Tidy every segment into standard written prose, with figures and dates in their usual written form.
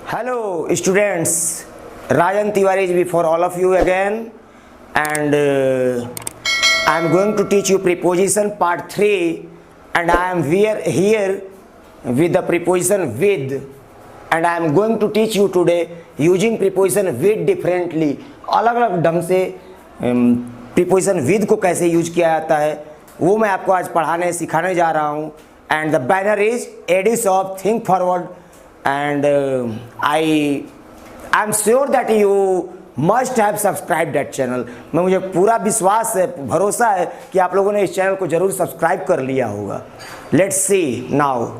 Hello students, Rajan Tiwari is before all of you again, and I am going to teach you preposition part 3, and I am here with the preposition with, and I am going to teach you today using preposition with differently. अलग अलग ढंग से preposition with को कैसे use किया जाता है वो मैं आपको आज पढ़ाने सिखाने जा रहा हूँ. And the banner is Edis of Think Forward, and I am sure that you must have subscribed that channel. मुझे पूरा विश्वास है, भरोसा है कि आप लोगों ने इस चैनल को जरूर सब्सक्राइब कर लिया होगा. Let's see now.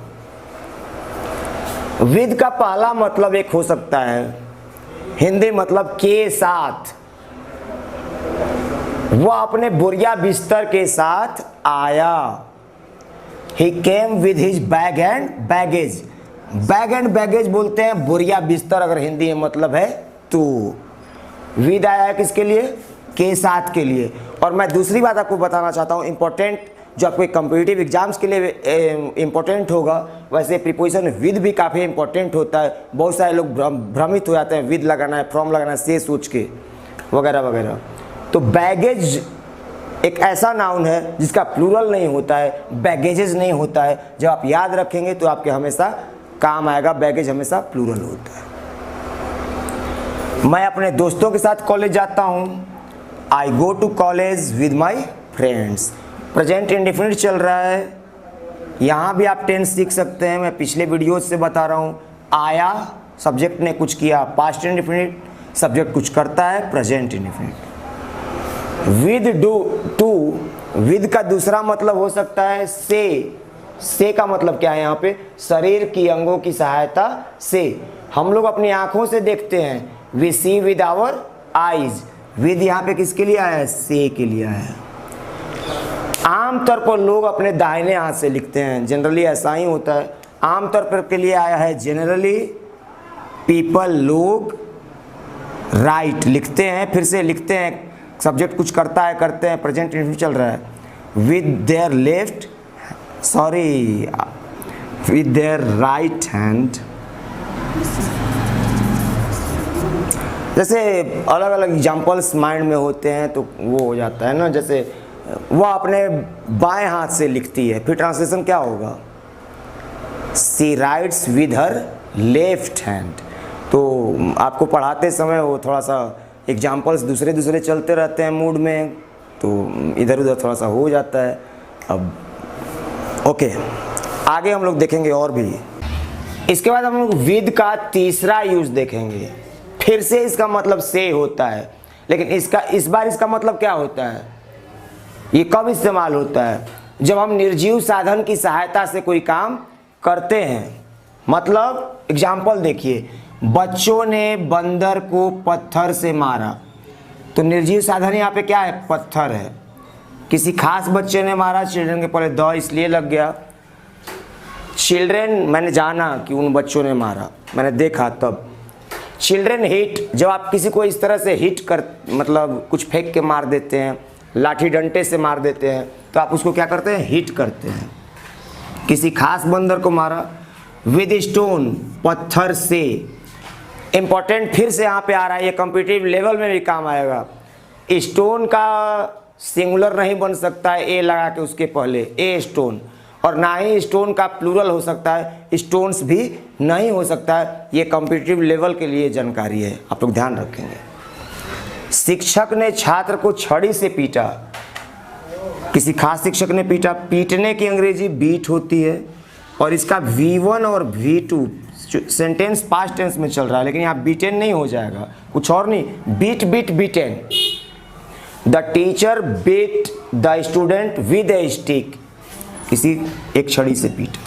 विद का पहला मतलब एक हो सकता है हिंदी मतलब के साथ. वह अपने बोरिया बिस्तर के साथ आया. He came with his bag and baggage. Bag and baggage बोलते हैं बोरिया बिस्तर, अगर हिंदी में मतलब है तो. विद आया है किसके लिए? के साथ के लिए. और मैं दूसरी बात आपको बताना चाहता हूँ इंपॉर्टेंट, जो आपके कम्पिटिटिव एग्जाम्स के लिए इंपॉर्टेंट होगा, वैसे प्रीपोजिशन विद भी काफ़ी इंपॉर्टेंट होता है. बहुत सारे लोग भ्रमित हो जाते हैं विद लगाना है, फ्रॉम लगाना है, से सोच के वगैरह वगैरह. तो बैगेज एक ऐसा नाउन है जिसका प्लूरल नहीं होता है, बैगेजेस नहीं होता है. जब आप याद रखेंगे तो आपके हमेशा काम आएगा. बैगेज हमेशा प्लूरल होता है. मैं अपने दोस्तों के साथ कॉलेज जाता हूँ. I go to college with my friends. Present indefinite चल रहा है. यहाँ भी आप टेंस सीख सकते हैं. मैं पिछले वीडियो से बता रहा हूँ. आया सब्जेक्ट ने कुछ किया, पास्ट इंडेफिनिट. सब्जेक्ट कुछ करता है, present indefinite. With do to. With का दूसरा मतलब हो सकता है से. से का मतलब क्या है? यहाँ पे शरीर की अंगों की सहायता से. हम लोग अपनी आंखों से देखते हैं. We see with our eyes. With यहाँ पे किसके लिए आया है? से के लिए आया है. आमतौर पर लोग अपने दाहिने हाथ से लिखते हैं. जनरली ऐसा ही होता है. आमतौर पर के लिए आया है जनरली. पीपल लोग राइट लिखते हैं, फिर से लिखते हैं. सब्जेक्ट कुछ करता है, करते हैं, प्रेजेंट इंडेफिनिट चल रहा है. With their left, sorry, with their right hand. जैसे अलग अलग एग्जाम्पल्स माइंड में होते हैं तो वो हो जाता है ना. जैसे वह अपने बाएं हाथ से लिखती है, फिर ट्रांसलेशन क्या होगा? She writes with her left hand. तो आपको पढ़ाते समय वो थोड़ा सा एग्जाम्पल्स दूसरे दूसरे चलते रहते हैं मूड में, तो इधर उधर थोड़ा सा हो जाता है. अब ओके, आगे हम लोग देखेंगे और भी. इसके बाद हम लोग विद का तीसरा यूज देखेंगे. फिर से इसका मतलब से होता है, लेकिन इस बार इसका मतलब क्या होता है? ये कब इस्तेमाल होता है? जब हम निर्जीव साधन की सहायता से कोई काम करते हैं. मतलब एग्जाम्पल देखिए, बच्चों ने बंदर को पत्थर से मारा. तो निर्जीव साधन यहाँ पे क्या है? पत्थर है. किसी खास बच्चे ने मारा. चिल्ड्रन के पहले द इसलिए लग गया. चिल्ड्रन मैंने जाना कि उन बच्चों ने मारा, मैंने देखा तब. चिल्ड्रन हिट, जब आप किसी को इस तरह से हिट कर, मतलब कुछ फेंक के मार देते हैं, लाठी डंडे से मार देते हैं, तो आप उसको क्या करते हैं? हिट करते हैं. किसी खास बंदर को मारा. विद स्टोन, पत्थर से. इंपॉर्टेंट फिर से यहाँ पे आ रहा है, ये कॉम्पिटिटिव लेवल में भी काम आएगा. स्टोन का सिंगुलर नहीं बन सकता है ए लगा के उसके पहले, ए स्टोन. और ना ही स्टोन का प्लूरल हो सकता है, स्टोन्स भी नहीं हो सकता है. ये कॉम्पिटिटिव लेवल के लिए जानकारी है, आप लोग ध्यान रखेंगे. शिक्षक ने छात्र को छड़ी से पीटा. किसी खास शिक्षक ने पीटा. पीटने की अंग्रेजी बीट होती है, और इसका V1 और V2 सेंटेंस पास्ट टेंस में चल रहा है, लेकिन यहाँ बीटेन नहीं हो जाएगा, कुछ और नहीं. Beat beat beaten. The teacher beat the student with a stick. किसी एक छड़ी से पीटा.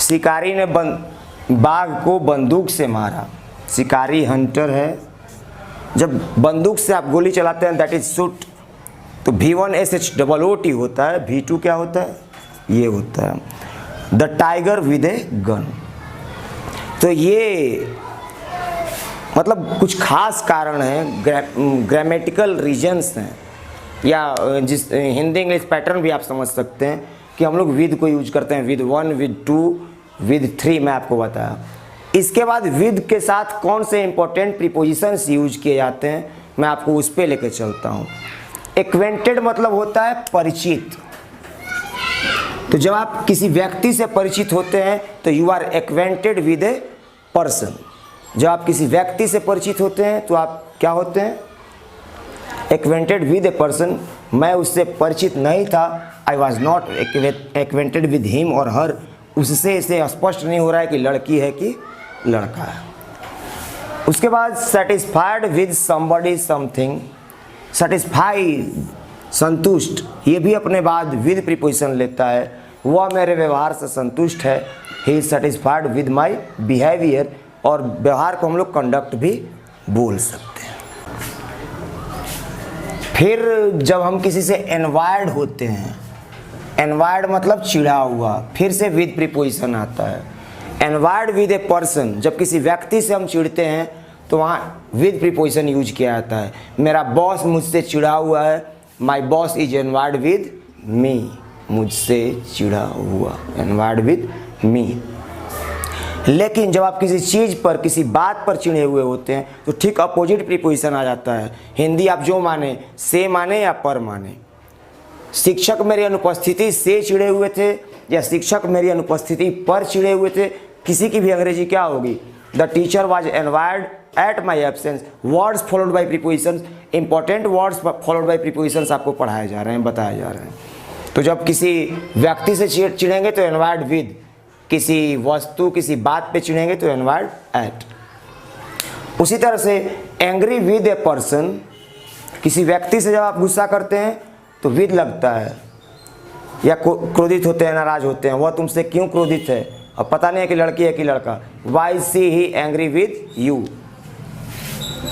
शिकारी ने बाघ को बंदूक से मारा. शिकारी हंटर है. जब बंदूक से आप गोली चलाते हैं दैट इज शूट. तो V1 SHOOT होता है. V2 क्या होता है? ये होता है the tiger with a gun. तो ये मतलब कुछ खास कारण हैं, ग्रामेटिकल रीजन्स हैं, या जिस हिंदी इंग्लिश पैटर्न भी आप समझ सकते हैं कि हम लोग विद को यूज करते हैं. विद 1, विद 2, विद 3 मैं आपको बताया. इसके बाद विद के साथ कौन से इंपॉर्टेंट प्रीपोजिशंस यूज किए जाते हैं मैं आपको उस पे लेकर चलता हूँ। एक्वेंटेड मतलब होता है परिचित। तो जब आप किसी व्यक्ति से परिचित होते हैं तो you are acquainted with a person. जब आप किसी व्यक्ति से परिचित होते हैं तो आप क्या होते हैं? Acquainted with a person. मैं उससे परिचित नहीं था, I was not acquainted with him और हर। उससे इसे स्पष्ट नहीं हो रहा है कि लड़की है कि लड़का है। उसके बाद satisfied with somebody something. Satisfied संतुष्ट, ये भी अपने बाद विद प्रीपोजिशन लेता है। वह मेरे व्यवहार से संतुष्ट है, he is satisfied with my behaviour. और व्यवहार को हम लोग कंडक्ट भी बोल सकते हैं। फिर जब हम किसी से एनवायर्ड होते हैं, एनवायर्ड मतलब चिढ़ा हुआ, फिर से विद प्रीपोजिशन आता है। एनवायर्ड विद ए पर्सन, जब किसी व्यक्ति से हम चिढ़ते हैं तो वहाँ विद प्रीपोजिशन यूज किया जाता है। मेरा बॉस मुझसे चिढ़ा हुआ है, my boss is annoyed with me. मुझसे चिढ़ा हुआ, एनवायर्ड विद मी। लेकिन जब आप किसी चीज़ पर, किसी बात पर चिढ़े हुए होते हैं तो ठीक अपोजिट प्रीपोजिशन आ जाता है। हिंदी आप जो माने, से माने या पर माने। शिक्षक मेरी अनुपस्थिति से चिढ़े हुए थे या शिक्षक मेरी अनुपस्थिति पर चिढ़े हुए थे, किसी की भी अंग्रेजी क्या होगी? The teacher was annoyed at my absence. Words followed by prepositions, important words followed by prepositions आपको पढ़ाए जा रहे हैं, बताए जा रहे हैं। तो जब किसी व्यक्ति से चिढ़ेंगे तो एनवायर्ड विद, किसी वस्तु, किसी बात पे चिढ़ेंगे तो एनवायर्ड एट। उसी तरह से एंग्री विद ए पर्सन, किसी व्यक्ति से जब आप गुस्सा करते हैं तो विद लगता है, या क्रोधित होते हैं, नाराज होते हैं, वह तुमसे क्यों क्रोधित है, और पता नहीं है कि लड़की है कि लड़का। Why see he angry with you,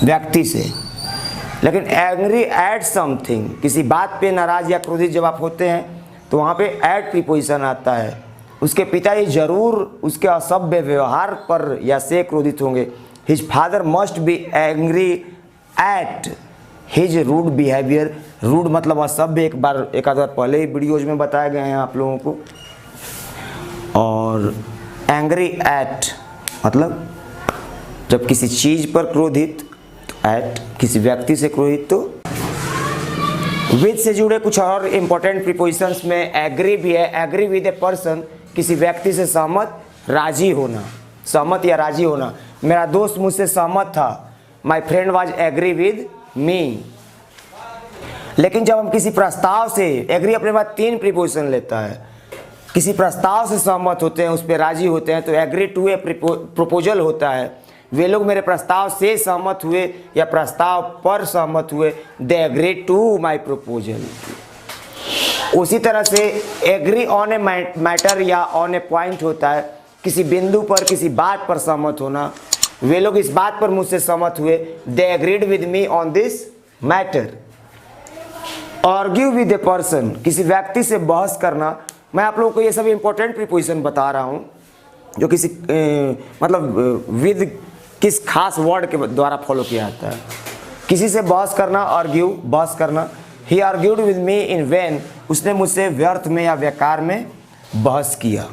व्यक्ति से। लेकिन एंग्री एट समथिंग, किसी बात पे नाराज या क्रोधित जब आप होते हैं तो वहाँ पे एट प्रीपोजिशन आता है। उसके पिताजी जरूर उसके असभ्य व्यवहार पर या से क्रोधित होंगे। His father must be angry at his rude behaviour. Rude मतलब असभ्य, एक आध बार पहले ही वीडियोज में बताए गए हैं आप लोगों को। और एंग्री एट मतलब जब किसी चीज़ पर क्रोधित, तो एट किसी व्यक्ति से क्रोधित। तो विद से जुड़े कुछ और इंपॉर्टेंट प्रीपोजिशंस में एग्री भी है। एग्री विद ए पर्सन, किसी व्यक्ति से सहमत, राजी होना, सहमत या राजी होना। मेरा दोस्त मुझसे सहमत था, my friend was agree with me. लेकिन जब हम किसी प्रस्ताव से, एग्री अपने बाद 3 प्रीपोजिशन लेता है। किसी प्रस्ताव से सहमत होते हैं, उस पर राजी होते हैं तो एग्री टू ए प्रपोजल होता है। वे लोग मेरे प्रस्ताव से सहमत हुए या प्रस्ताव पर सहमत हुए, they agree to my proposal. उसी तरह से एग्री ऑन ए मैटर या ऑन ए पॉइंट होता है। किसी बिंदु पर, किसी बात पर सहमत होना। वे लोग इस बात पर मुझसे सहमत हुए, they agreed with me on this matter. Argue with a person, किसी व्यक्ति से बहस करना। मैं आप लोगों को ये सब इंपॉर्टेंट प्रीपोजिशन बता रहा हूँ जो किसी मतलब विद किस खास वर्ड के द्वारा फॉलो किया जाता है। किसी से बहस करना, आर्ग्यू, बहस करना। He argued with me in vain, उसने मुझसे व्यर्थ में या बेकार में बहस किया।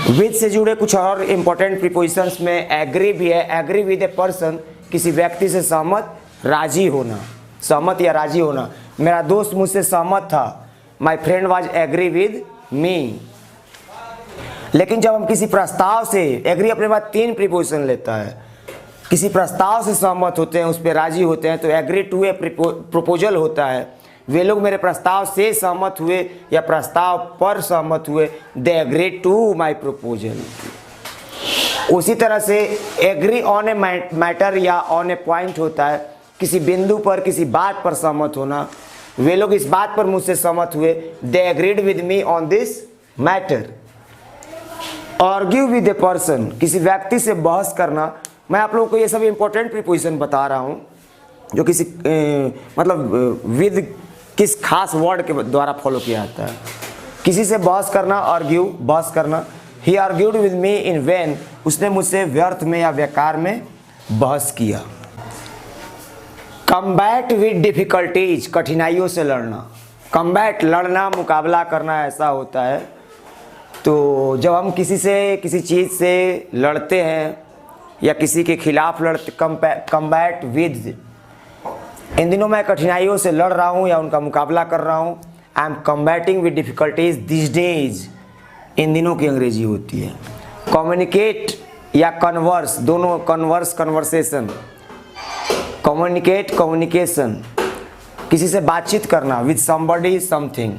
विद से जुड़े कुछ और इंपॉर्टेंट प्रीपोजिशंस में एग्री भी है। एग्री विद ए पर्सन, किसी व्यक्ति से सहमत, राजी होना, सहमत या राजी होना। मेरा दोस्त मुझसे सहमत था, my friend was agree with me. लेकिन जब हम किसी प्रस्ताव से, एग्री अपने बाद 3 प्रीपोजिशन लेता है। किसी प्रस्ताव से सहमत होते हैं, उस पर राजी होते हैं तो एग्री टू ए प्रपोजल होता है। वे लोग मेरे प्रस्ताव से सहमत हुए या प्रस्ताव पर सहमत हुए, they agree to my proposal. उसी तरह से एग्री ऑन ए मैटर या ऑन ए पॉइंट होता है। किसी बिंदु पर, किसी बात पर सहमत होना। वे लोग इस बात पर मुझसे सहमत हुए, they agreed with me on this matter. Argue with a person, किसी व्यक्ति से बहस करना। मैं आप लोगों को ये सब इंपॉर्टेंट प्रीपोजिशन बता रहा हूँ जो किसी मतलब विद किस खास वर्ड के द्वारा फॉलो किया जाता है। किसी से बहस करना, आर्ग्यू, बहस करना। He argued with me in vain, उसने मुझसे व्यर्थ में या बेकार में बहस किया। कम्बैट विद डिफिकल्टीज, कठिनाइयों से लड़ना। कम्बैट लड़ना, मुकाबला करना ऐसा होता है। तो जब हम किसी चीज़ से लड़ते हैं या किसी के खिलाफ लड़ते, कम्बैट विद, इन दिनों मैं कठिनाइयों से लड़ रहा हूँ या उनका मुकाबला कर रहा हूँ। I am combating with difficulties this days, इन दिनों की अंग्रेजी होती है। कम्युनिकेट या कन्वर्स, दोनों कन्वर्स, कन्वर्सेशन, कम्युनिकेट, कम्युनिकेशन, किसी से बातचीत करना, with somebody something.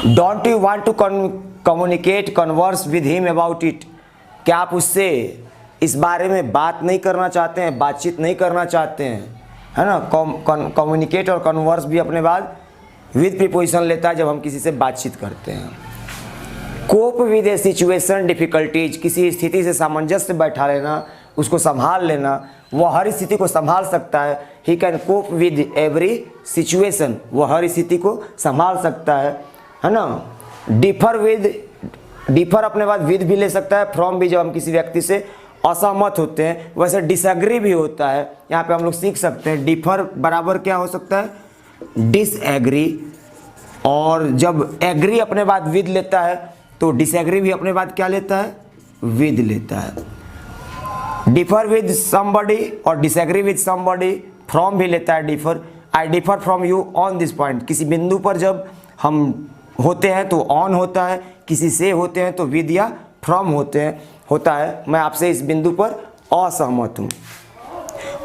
Don't you want to communicate, converse with him about it, क्या आप उससे इस बारे में बात नहीं करना चाहते हैं, बातचीत नहीं करना चाहते हैं, है ना। कम्युनिकेट और कन्वर्स भी अपने बाद विद प्रीपोजिशन लेता है जब हम किसी से बातचीत करते हैं। Cope with a situation difficulties, किसी स्थिति से सामंजस्य बैठा लेना, उसको संभाल लेना, वह हर स्थिति को संभाल सकता है। He can cope with every situation, वह हर स्थिति को संभाल सकता है ना। डिफर विद, डिफर अपने बाद विद भी ले सकता है, फ्रॉम भी जब हम किसी व्यक्ति से असहमत होते हैं। वैसे डिसएग्री भी होता है, यहाँ पे हम लोग सीख सकते हैं। डिफर बराबर क्या हो सकता है, डिसएग्री, और जब एग्री अपने बाद विद लेता है तो डिसएग्री भी अपने बाद क्या लेता है, विद लेता है। डिफर विद समबडी और डिसएग्री विद समबडी, फ्रॉम भी लेता है differ. I differ from you on this point, किसी बिंदु पर जब हम होते हैं तो ऑन होता है, किसी से होते हैं तो विद या फ्रॉम होता है। मैं आपसे इस बिंदु पर असहमत हूँ।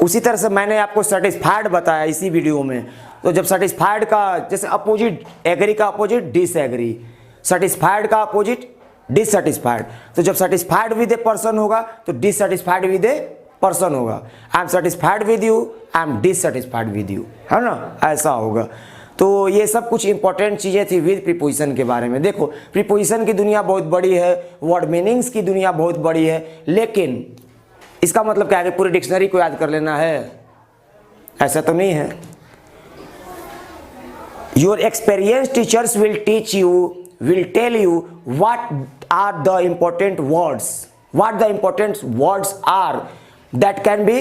उसी तरह से मैंने आपको सेटिस्फाइड बताया इसी वीडियो में। तो जब सेटिस्फाइड का जैसे अपोजिट, एग्री का अपोजिट डिसएग्री, सेटिस्फाइड का अपोजिट डिससेटिस्फाइड। तो जब सेटिस्फाइड विद ए पर्सन होगा तो डिससेटिस्फाइड विद ए पर्सन होगा। I am satisfied with you, I am dissatisfied with you, है ना, ऐसा होगा। तो ये सब कुछ इंपॉर्टेंट चीज़ें थी विद प्रीपोजिशन के बारे में। देखो प्रीपोजिशन की दुनिया बहुत बड़ी है, वर्ड मीनिंग्स की दुनिया बहुत बड़ी है, लेकिन इसका मतलब क्या है कि पूरी डिक्शनरी को याद कर लेना है, ऐसा तो नहीं है। Your experience teachers will teach you, will tell you what are the important words, what the important words are that can be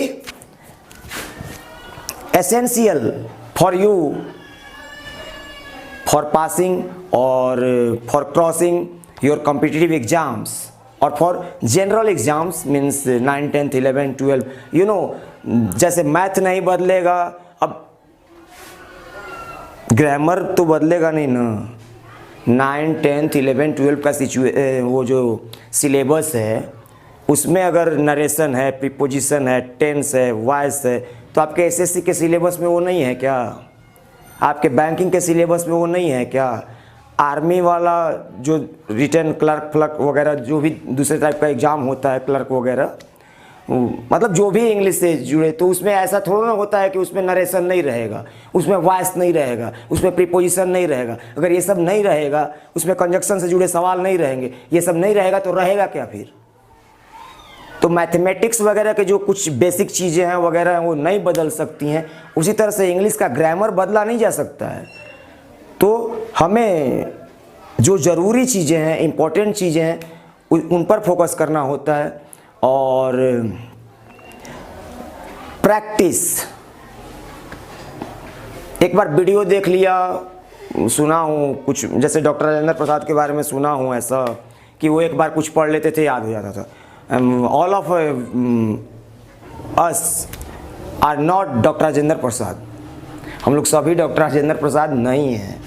essential for you for passing or for crossing your competitive exams or for general exams means 9, 10th, 11, 12, you know, जैसे math नहीं बदलेगा, अब grammar तो बदलेगा नहीं ना। 9, 10th, 11, 12 का वो जो सिलेबस है उसमें अगर नरेशन है, प्रीपोजिशन है, टेंस है, वॉइस है, तो आपके एसएससी के सिलेबस में वो नहीं है क्या? आपके बैंकिंग के सिलेबस में वो नहीं है क्या? आर्मी वाला जो रिटर्न क्लर्क फ्लर्क वगैरह जो भी दूसरे टाइप का एग्ज़ाम होता है, क्लर्क वगैरह, मतलब जो भी इंग्लिश से जुड़े, तो उसमें ऐसा थोड़ा ना होता है कि उसमें नरेशन नहीं रहेगा, उसमें वॉइस नहीं रहेगा, उसमें प्रीपोजिशन नहीं रहेगा। अगर ये सब नहीं रहेगा, उसमें कंजक्शन से जुड़े सवाल नहीं रहेंगे, ये सब नहीं रहेगा तो रहेगा क्या फिर? तो मैथमेटिक्स वगैरह के जो कुछ बेसिक चीज़ें हैं वगैरह वो नहीं बदल सकती हैं। उसी तरह से इंग्लिश का ग्रामर बदला नहीं जा सकता है। तो हमें जो ज़रूरी चीज़ें हैं, इम्पोर्टेंट चीज़ें हैं, उन पर फोकस करना होता है। और प्रैक्टिस, एक बार वीडियो देख लिया, सुना हूँ कुछ, जैसे डॉक्टर राजेंद्र प्रसाद के बारे में सुना हूँ ऐसा कि वो एक बार कुछ पढ़ लेते थे, याद हो जाता था। All of us are not doctor Rajendra Prasad, हम लोग सभी डॉक्टर राजेंद्र प्रसाद नहीं हैं,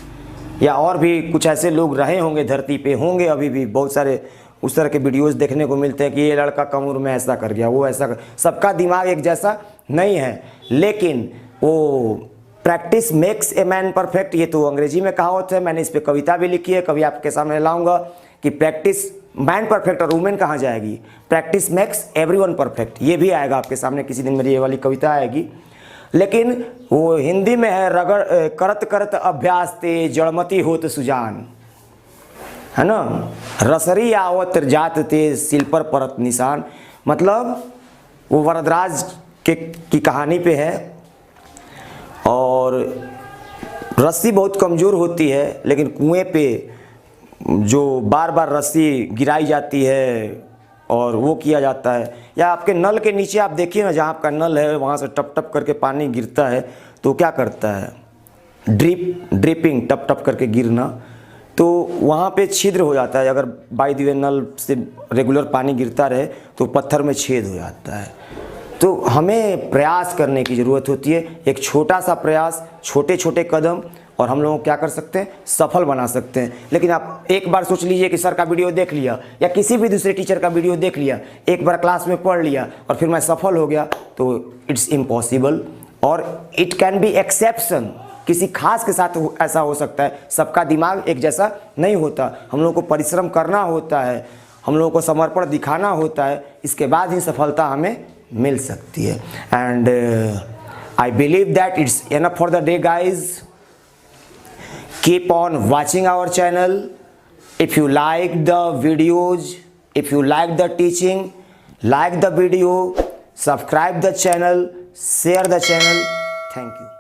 या और भी कुछ ऐसे लोग रहे होंगे धरती पे, होंगे अभी भी बहुत सारे। उस तरह के वीडियोस देखने को मिलते हैं कि ये लड़का कम उम्र में ऐसा कर गया, वो ऐसा कर, सबका दिमाग एक जैसा नहीं है। लेकिन वो practice makes a man perfect, ये तो अंग्रेजी में कहावत है, मैंने इस पर कविता भी लिखी है, कभी आपके सामने लाऊंगा कि प्रैक्टिस मैन परफेक्ट और वुमेन कहाँ जाएगी, प्रैक्टिस मेक्स एवरीवन परफेक्ट, ये भी आएगा आपके सामने किसी दिन, मेरी ये वाली कविता आएगी। लेकिन वो हिंदी में है, रगड़ करत करत अभ्यास ते जड़मती होत सुजान, है ना, रसरी आवत जात ते सिल पर परत निशान। मतलब वो वरदराज की कहानी पे है, और रस्सी बहुत कमज़ोर होती है, लेकिन कुएं पे जो बार बार रस्सी गिराई जाती है और वो किया जाता है, या आपके नल के नीचे आप देखिए ना, जहाँ आपका नल है वहाँ से टप टप करके पानी गिरता है, तो क्या करता है, ड्रिपिंग, टप टप करके गिरना, तो वहाँ पे छिद्र हो जाता है। अगर बाई द वे नल से रेगुलर पानी गिरता रहे तो पत्थर में छेद हो जाता है। तो हमें प्रयास करने की ज़रूरत होती है, एक छोटा सा प्रयास, छोटे छोटे कदम, और हम लोग क्या कर सकते हैं, सफल बना सकते हैं। लेकिन आप एक बार सोच लीजिए कि सर का वीडियो देख लिया या किसी भी दूसरे टीचर का वीडियो देख लिया, एक बार क्लास में पढ़ लिया और फिर मैं सफल हो गया, तो इट्स इम्पॉसिबल। और इट कैन बी एक्सेप्शन, किसी खास के साथ ऐसा हो सकता है, सबका दिमाग एक जैसा नहीं होता। हम लोगों को परिश्रम करना होता है, हम लोगों को समर्पण दिखाना होता है, इसके बाद ही सफलता हमें मिल सकती है। And I believe that it's enough for the day guys. Keep on watching our channel. If you like the videos, if you like the teaching, like the video, subscribe the channel, share the channel. Thank you.